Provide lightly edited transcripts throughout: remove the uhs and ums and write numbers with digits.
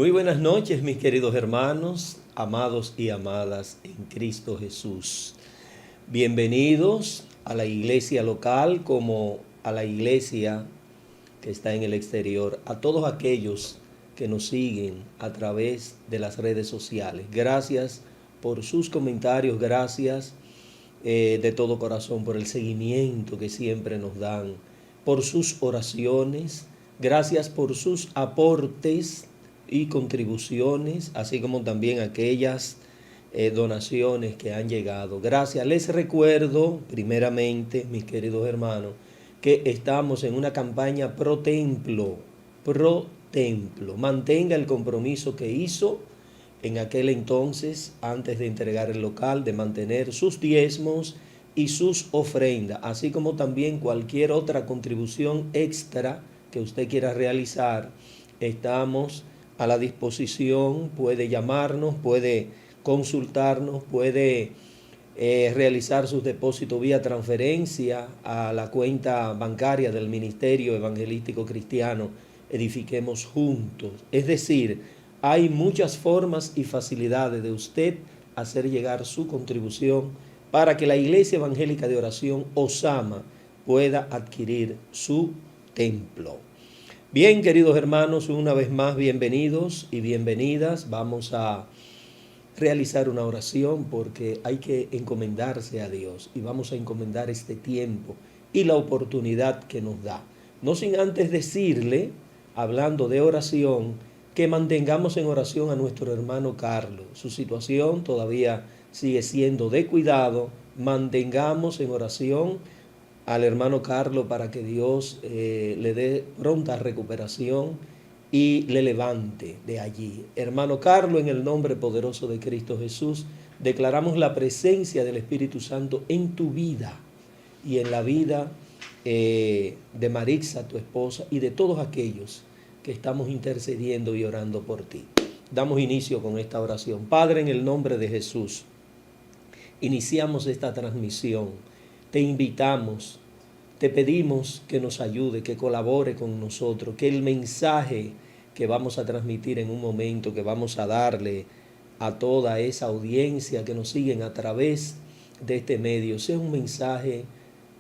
Muy buenas noches, mis queridos hermanos, amados y amadas en Cristo Jesús. Bienvenidos a la iglesia local como a la iglesia que está en el exterior, a todos aquellos que nos siguen a través de las redes sociales. Gracias por sus comentarios, gracias de todo corazón por el seguimiento que siempre nos dan, por sus oraciones, gracias por sus aportes y contribuciones, así como también aquellas donaciones que han llegado. Gracias. Les recuerdo, primeramente, mis queridos hermanos, que estamos en una campaña pro templo. Mantenga el compromiso que hizo en aquel entonces, antes de entregar el local, de mantener sus diezmos y sus ofrendas, así como también cualquier otra contribución extra que usted quiera realizar. Estamos a la disposición, puede llamarnos, puede consultarnos, puede realizar sus depósitos vía transferencia a la cuenta bancaria del Ministerio Evangelístico Cristiano Edifiquemos Juntos. Es decir, hay muchas formas y facilidades de usted hacer llegar su contribución para que la Iglesia Evangélica de Oración Osama pueda adquirir su templo. Bien, queridos hermanos, una vez más bienvenidos y bienvenidas. Vamos a realizar una oración porque hay que encomendarse a Dios y vamos a encomendar este tiempo y la oportunidad que nos da. No sin antes decirle, hablando de oración, que mantengamos en oración a nuestro hermano Carlos. Su situación todavía sigue siendo de cuidado. Mantengamos en oración al hermano Carlos para que Dios le dé pronta recuperación y le levante de allí. Hermano Carlos, en el nombre poderoso de Cristo Jesús, declaramos la presencia del Espíritu Santo en tu vida y en la vida de Marixa, tu esposa, y de todos aquellos que estamos intercediendo y orando por ti. Damos inicio con esta oración. Padre, en el nombre de Jesús, iniciamos esta transmisión. Te invitamos, te pedimos que nos ayude, que colabore con nosotros, que el mensaje que vamos a transmitir en un momento, que vamos a darle a toda esa audiencia que nos siguen a través de este medio, sea un mensaje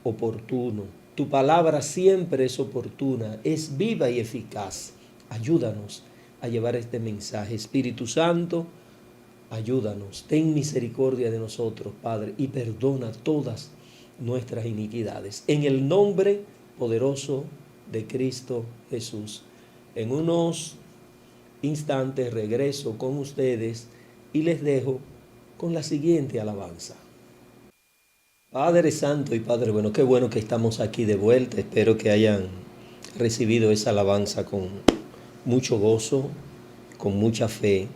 oportuno. Tu palabra siempre es oportuna, es viva y eficaz. Ayúdanos a llevar este mensaje. Espíritu Santo, ayúdanos, ten misericordia de nosotros, Padre, y perdona todas nuestras iniquidades. En el nombre poderoso de Cristo Jesús. En unos instantes regreso con ustedes y les dejo con la siguiente alabanza. Padre Santo y Padre bueno, qué bueno que estamos aquí de vuelta. Espero que hayan recibido esa alabanza con mucho gozo, con mucha fe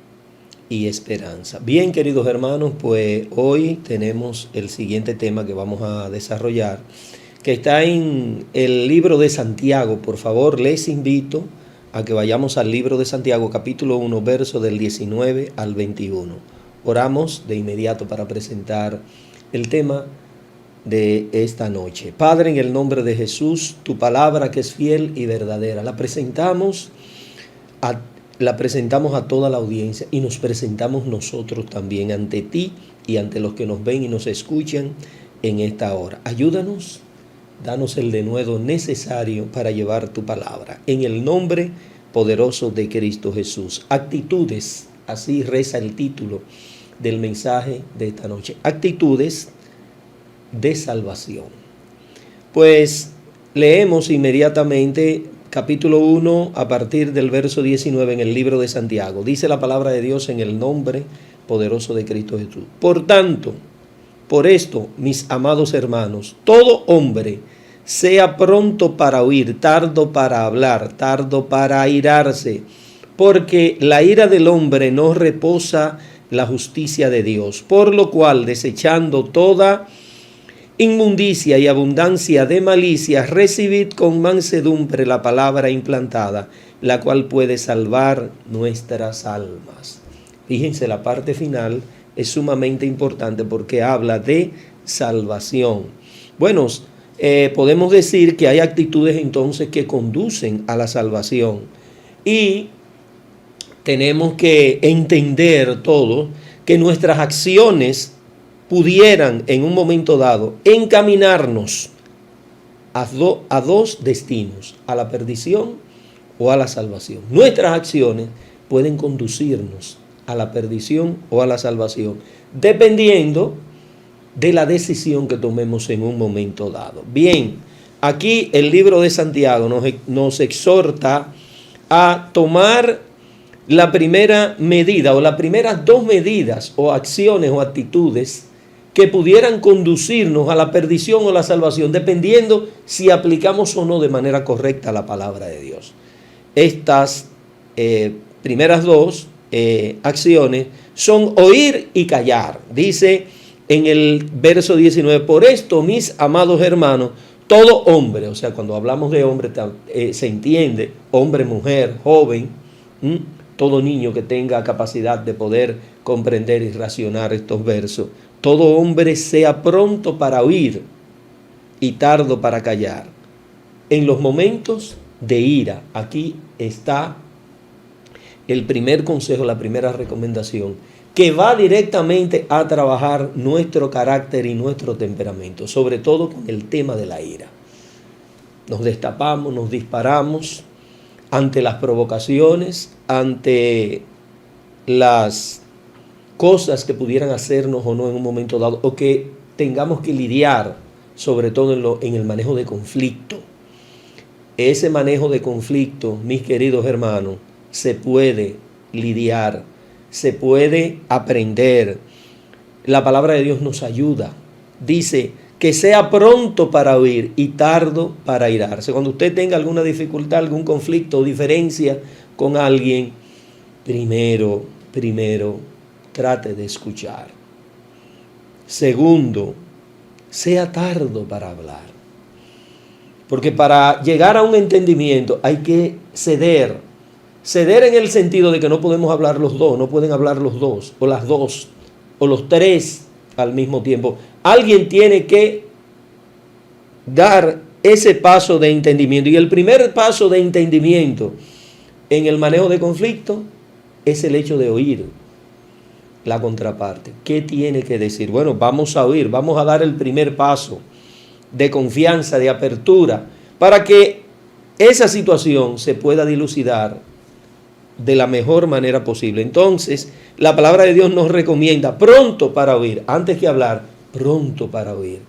y esperanza. Bien, queridos hermanos, pues hoy tenemos el siguiente tema que vamos a desarrollar, que está en el libro de Santiago. Por favor, les invito a que vayamos al libro de Santiago, capítulo 1, verso del 19 al 21. Oramos de inmediato para presentar el tema de esta noche. Padre, en el nombre de Jesús, tu palabra que es fiel y verdadera, la presentamos a toda la audiencia y nos presentamos nosotros también ante ti y ante los que nos ven y nos escuchan en esta hora. Ayúdanos, danos el denuedo necesario para llevar tu palabra. En el nombre poderoso de Cristo Jesús. Actitudes, así reza el título del mensaje de esta noche. Actitudes de salvación. Pues leemos inmediatamente capítulo 1 a partir del verso 19 en el libro de Santiago. Dice la palabra de Dios en el nombre poderoso de Cristo Jesús. Por tanto, por esto, mis amados hermanos, todo hombre sea pronto para oír, tardo para hablar, tardo para airarse, porque la ira del hombre no reposa la justicia de Dios. Por lo cual, desechando toda inmundicia y abundancia de malicia, recibid con mansedumbre la palabra implantada, la cual puede salvar nuestras almas. Fíjense, la parte final es sumamente importante porque habla de salvación. Bueno, podemos decir que hay actitudes entonces que conducen a la salvación. Y tenemos que entender todo que nuestras acciones pudieran en un momento dado encaminarnos a dos destinos, a la perdición o a la salvación. Nuestras acciones pueden conducirnos a la perdición o a la salvación, dependiendo de la decisión que tomemos en un momento dado. Bien, aquí el libro de Santiago nos exhorta a tomar la primera medida o las primeras dos medidas o acciones o actitudes que pudieran conducirnos a la perdición o la salvación, dependiendo si aplicamos o no de manera correcta la palabra de Dios. Estas primeras dos acciones son oír y callar. Dice en el verso 19, por esto, mis amados hermanos, todo hombre, o sea, cuando hablamos de hombre se entiende hombre, mujer, joven, todo niño que tenga capacidad de poder comprender y racionar estos versos, todo hombre sea pronto para oír y tardo para callar. En los momentos de ira, aquí está el primer consejo, la primera recomendación, que va directamente a trabajar nuestro carácter y nuestro temperamento, sobre todo con el tema de la ira. Nos destapamos, nos disparamos ante las provocaciones, ante las cosas que pudieran hacernos o no en un momento dado, o que tengamos que lidiar, sobre todo en el manejo de conflicto. Ese manejo de conflicto, mis queridos hermanos, se puede lidiar, se puede aprender. La palabra de Dios nos ayuda. Dice que sea pronto para oír y tardo para irarse. Cuando usted tenga alguna dificultad, algún conflicto o diferencia con alguien, primero, trate de escuchar. Segundo, sea tardo para hablar. Porque para llegar a un entendimiento hay que ceder. Ceder en el sentido de que no podemos hablar los dos, no pueden hablar los dos, o las dos, o los tres al mismo tiempo. Alguien tiene que dar ese paso de entendimiento. Y el primer paso de entendimiento en el manejo de conflicto es el hecho de oír la contraparte. ¿Qué tiene que decir? Bueno, vamos a oír, vamos a dar el primer paso de confianza, de apertura, para que esa situación se pueda dilucidar de la mejor manera posible. Entonces, la palabra de Dios nos recomienda pronto para oír, antes que hablar, pronto para oír.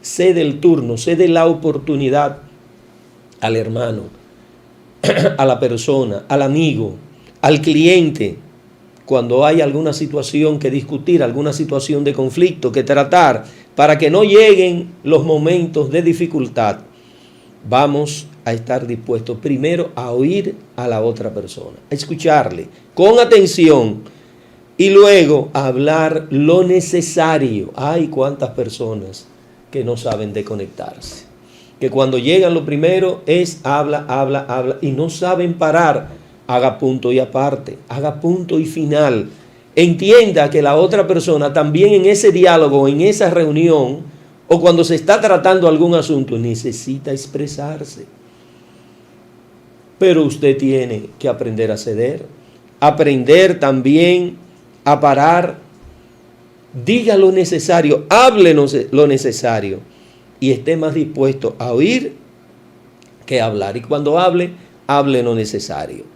Cede el turno, cede la oportunidad al hermano, a la persona, al amigo, al cliente, cuando hay alguna situación que discutir, alguna situación de conflicto que tratar, para que no lleguen los momentos de dificultad. Vamos a estar dispuestos primero a oír a la otra persona, a escucharle con atención y luego a hablar lo necesario. Hay cuántas personas que no saben desconectarse, que cuando llegan lo primero es habla y no saben parar. Haga punto y aparte, haga punto y final. Entienda que la otra persona también en ese diálogo, en esa reunión, o cuando se está tratando algún asunto, necesita expresarse. Pero usted tiene que aprender a ceder, aprender también a parar. Diga lo necesario, hable lo necesario y esté más dispuesto a oír que a hablar. Y cuando hable lo necesario.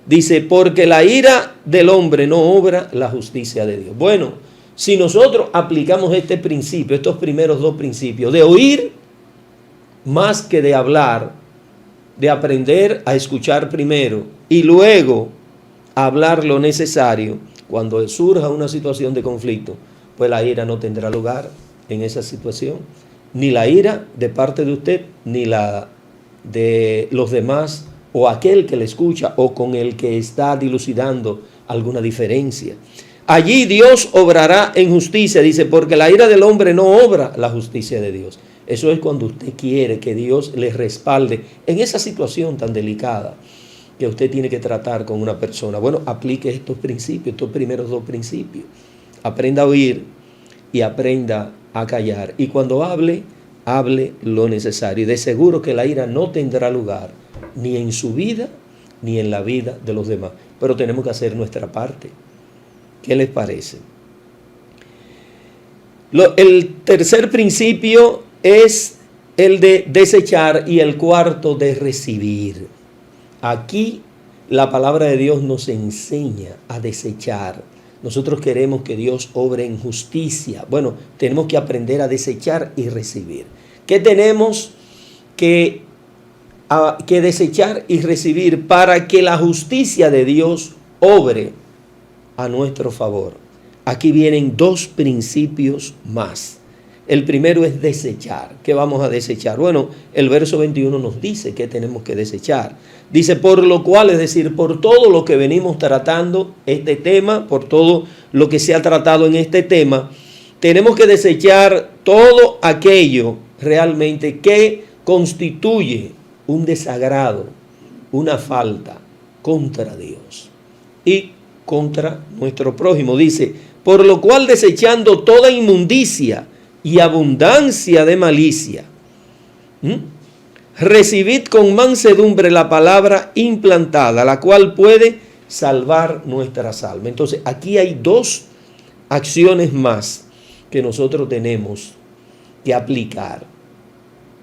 Dice, porque la ira del hombre no obra la justicia de Dios. Bueno, si nosotros aplicamos este principio, estos primeros dos principios, de oír más que de hablar, de aprender a escuchar primero y luego hablar lo necesario, cuando surja una situación de conflicto, pues la ira no tendrá lugar en esa situación. Ni la ira de parte de usted, ni la de los demás, o aquel que le escucha, o con el que está dilucidando alguna diferencia. Allí Dios obrará en justicia, dice, porque la ira del hombre no obra la justicia de Dios. Eso es cuando usted quiere que Dios le respalde en esa situación tan delicada que usted tiene que tratar con una persona. Bueno, aplique estos principios, estos primeros dos principios. Aprenda a oír y aprenda a callar. Y cuando hable lo necesario. Y de seguro que la ira no tendrá lugar ni en su vida ni en la vida de los demás. pero tenemos que hacer nuestra parte. ¿Qué les parece? El tercer principio es el de desechar y el cuarto de recibir. Aquí la palabra de Dios nos enseña a desechar. Nosotros queremos que Dios obre en justicia. Bueno, tenemos que aprender a desechar y recibir. ¿Qué tenemos que desechar y recibir para que la justicia de Dios obre a nuestro favor? Aquí vienen dos principios más. El primero es desechar. ¿Qué vamos a desechar? Bueno, el verso 21 nos dice que tenemos que desechar. Dice, por lo cual, es decir, por todo lo que venimos tratando este tema, por todo lo que se ha tratado en este tema, tenemos que desechar todo aquello realmente que constituye un desagrado, una falta contra Dios y contra nuestro prójimo. Dice, por lo cual desechando toda inmundicia y abundancia de malicia, recibid con mansedumbre la palabra implantada, la cual puede salvar nuestras almas. Entonces, aquí hay dos acciones más que nosotros tenemos que aplicar.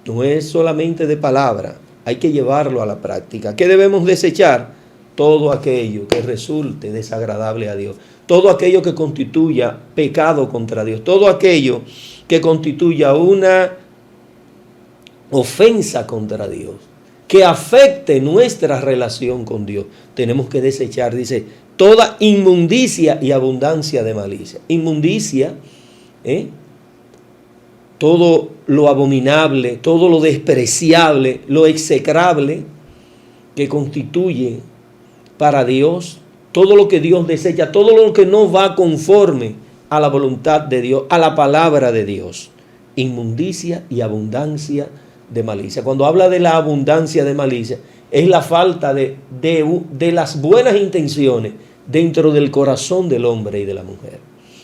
No es solamente de palabra, hay que llevarlo a la práctica. ¿Qué debemos desechar? Todo aquello que resulte desagradable a Dios, todo aquello que constituya pecado contra Dios, todo aquello que constituya una ofensa contra Dios, que afecte nuestra relación con Dios. Tenemos que desechar, dice, toda inmundicia y abundancia de malicia. Inmundicia, todo lo abominable, todo lo despreciable, lo execrable que constituye para Dios, todo lo que Dios desecha, todo lo que no va conforme a la voluntad de Dios, a la palabra de Dios. Inmundicia y abundancia de malicia. Cuando habla de la abundancia de malicia, es la falta de las buenas intenciones dentro del corazón del hombre y de la mujer.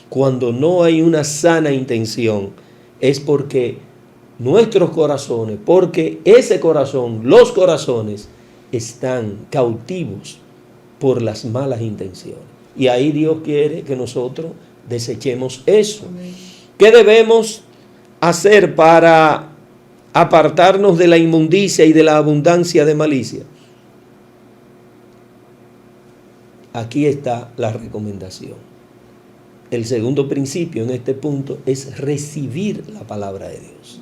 Cuando no hay una sana intención, es porque nuestros corazones, porque ese corazón, los corazones, están cautivos por las malas intenciones. Y ahí Dios quiere que nosotros desechemos eso. Amén. ¿Qué debemos hacer para apartarnos de la inmundicia y de la abundancia de malicia? Aquí está la recomendación. El segundo principio en este punto es recibir la palabra de Dios.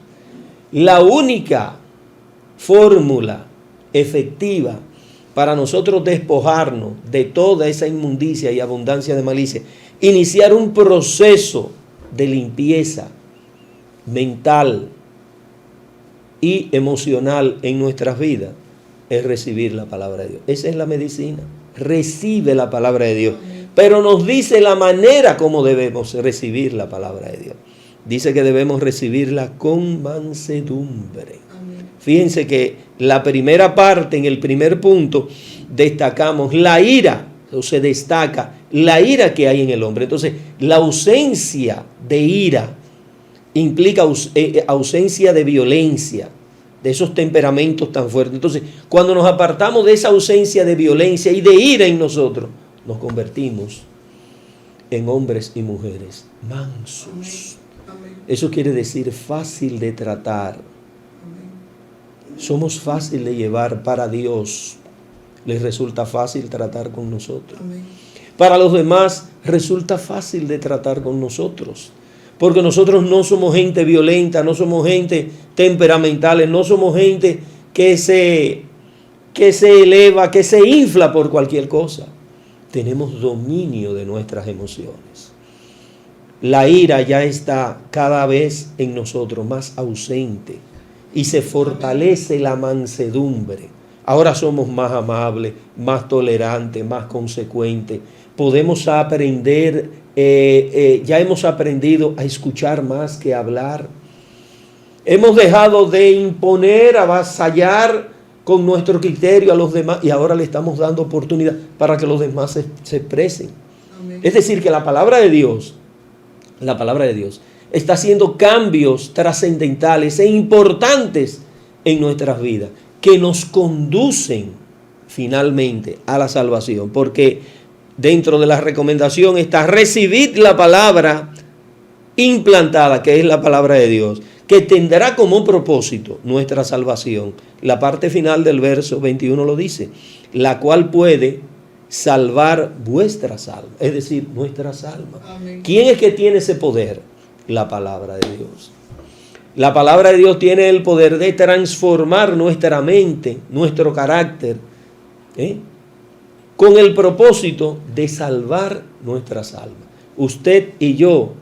La única fórmula efectiva para nosotros despojarnos de toda esa inmundicia y abundancia de malicia, iniciar un proceso de limpieza mental y emocional en nuestras vidas, es recibir la palabra de Dios. Esa es la medicina. Recibe la palabra de Dios. Pero nos dice la manera como debemos recibir la palabra de Dios. Dice que debemos recibirla con mansedumbre. Fíjense que la primera parte, en el primer punto, destacamos la ira, o se destaca la ira que hay en el hombre. Entonces, la ausencia de ira implica ausencia de violencia, de esos temperamentos tan fuertes. Entonces, cuando nos apartamos de esa ausencia de violencia y de ira en nosotros, nos convertimos en hombres y mujeres mansos. Amén. Eso quiere decir fácil de tratar. Somos fácil de llevar para Dios. Les resulta fácil tratar con nosotros. Amén. Para los demás resulta fácil de tratar con nosotros. Porque nosotros no somos gente violenta, no somos gente temperamentales, no somos gente que se eleva, que se infla por cualquier cosa. Tenemos dominio de nuestras emociones. La ira ya está cada vez en nosotros más ausente. Y se fortalece la mansedumbre. Ahora somos más amables, más tolerantes, más consecuentes. Podemos aprender, ya hemos aprendido a escuchar más que hablar. Hemos dejado de imponer, avasallar con nuestro criterio a los demás y ahora le estamos dando oportunidad para que los demás se expresen. Amén. Es decir, que la palabra de Dios está haciendo cambios trascendentales e importantes en nuestras vidas que nos conducen finalmente a la salvación, porque dentro de la recomendación está recibid la palabra implantada, que es la palabra de Dios, que tendrá como propósito nuestra salvación. La parte final del verso 21 lo dice, la cual puede salvar vuestras almas, es decir, nuestras almas. Amén. ¿Quién es que tiene ese poder? La palabra de Dios. La palabra de Dios tiene el poder de transformar nuestra mente, nuestro carácter, con el propósito de salvar nuestras almas. Usted y yo,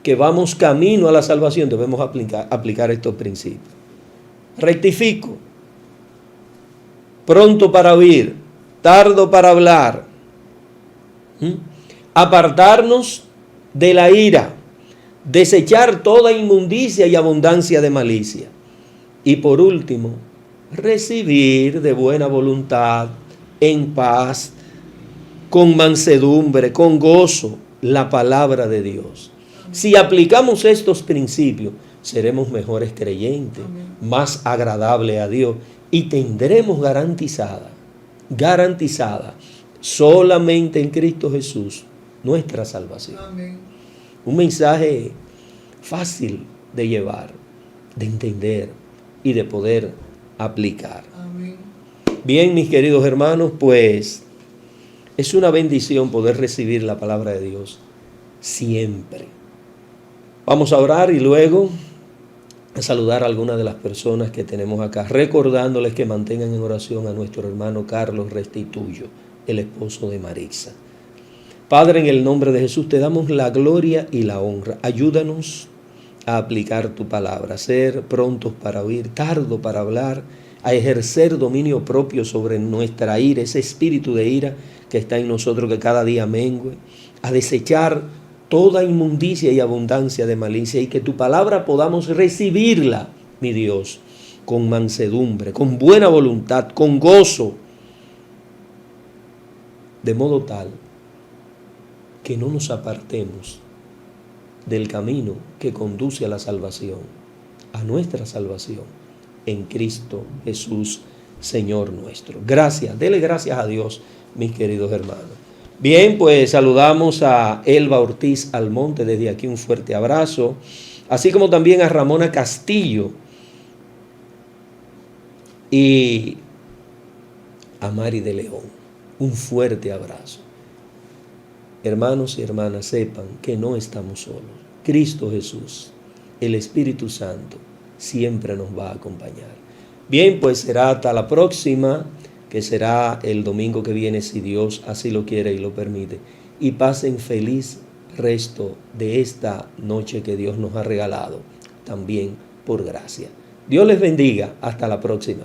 que vamos camino a la salvación, debemos aplicar estos principios. Rectifico. Pronto para oír, tardo para hablar. Apartarnos de la ira. Desechar toda inmundicia y abundancia de malicia. Y por último, recibir de buena voluntad, en paz, con mansedumbre, con gozo, la palabra de Dios. Si aplicamos estos principios, seremos mejores creyentes, más agradables a Dios y tendremos garantizada solamente en Cristo Jesús nuestra salvación. Amén. Un mensaje fácil de llevar, de entender y de poder aplicar. Amén. Bien, mis queridos hermanos, pues es una bendición poder recibir la palabra de Dios siempre. Vamos a orar y luego a saludar a algunas de las personas que tenemos acá, recordándoles que mantengan en oración a nuestro hermano Carlos Restituyo, el esposo de Marixa. Padre, en el nombre de Jesús te damos la gloria y la honra. Ayúdanos a aplicar tu palabra, a ser prontos para oír, tardo para hablar, a ejercer dominio propio sobre nuestra ira, ese espíritu de ira que está en nosotros que cada día mengue, a desechar toda inmundicia y abundancia de malicia y que tu palabra podamos recibirla, mi Dios, con mansedumbre, con buena voluntad, con gozo, de modo tal que no nos apartemos del camino que conduce a la salvación, a nuestra salvación, en Cristo Jesús, Señor nuestro. Gracias, dele gracias a Dios, mis queridos hermanos. Bien, pues saludamos a Elba Ortiz Almonte, desde aquí un fuerte abrazo, así como también a Ramona Castillo y a Mari de León, un fuerte abrazo. Hermanos y hermanas, sepan que no estamos solos. Cristo Jesús, el Espíritu Santo, siempre nos va a acompañar. Bien, pues será hasta la próxima, que será el domingo que viene, si Dios así lo quiere y lo permite. Y pasen feliz resto de esta noche que Dios nos ha regalado, también por gracia. Dios les bendiga. Hasta la próxima.